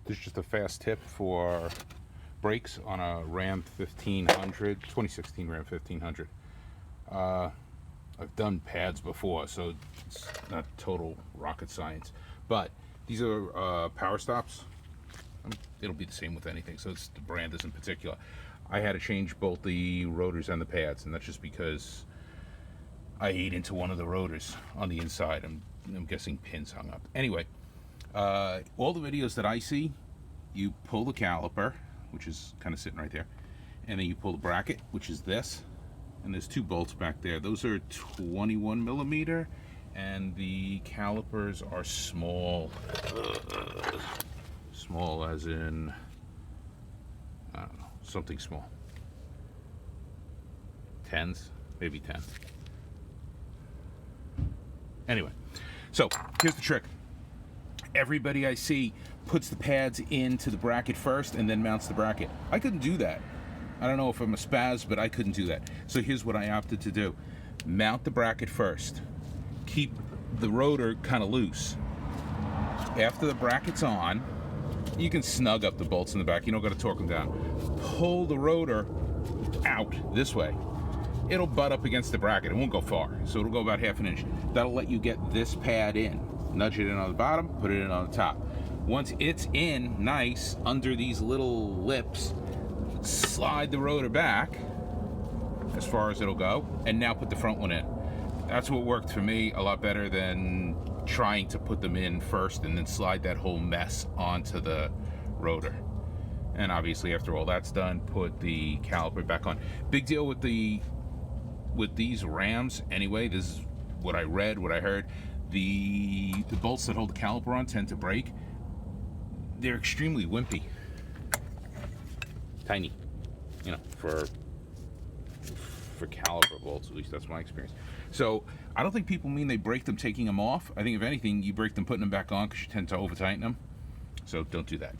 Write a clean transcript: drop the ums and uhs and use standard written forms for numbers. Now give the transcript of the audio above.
This is just a fast tip for brakes on a Ram 1500, 2016 Ram 1500. I've done pads before, so it's not total rocket science. But these are power stops. It'll be the same with anything, so it's, the brand isn't particular. I had to change both the rotors and the pads, and that's just because I ate into one of the rotors on the inside. I'm guessing pins hung up. Anyway, all the videos that I see, you pull the caliper, which is kind of sitting right there, and then you pull the bracket, which is this, and there's two bolts back there. Those are 21 millimeter, and the calipers are small. Small as in, I don't know, something small. 10s, maybe 10. Anyway, so here's the trick. Everybody I see puts the pads into the bracket first and then mounts the bracket. I couldn't do that. I don't know if I'm a spaz, but I couldn't do that. So here's what I opted to do. Mount the bracket first. Keep the rotor kind of loose. After the bracket's on, you can snug up the bolts in the back. You don't got to torque them down. Pull the rotor out this way. It'll butt up against the bracket. It won't go far, so it'll go about half an inch. That'll let you get this pad in. Nudge it in on the bottom, put it in on the top. Once it's in nice under these little lips, slide the rotor back as far as it'll go, and now put the front one in. That's what worked for me a lot better than trying to put them in first and then slide that whole mess onto the rotor. And obviously after all that's done, put the caliper back on. Big deal with these Rams anyway, this is what I read, what I heard. The bolts that hold the caliper on tend to break. They're extremely wimpy. Tiny, you know, for caliper bolts, at least that's my experience. So I don't think people mean they break them taking them off. I think if anything, you break them putting them back on because you tend to over tighten them. So don't do that.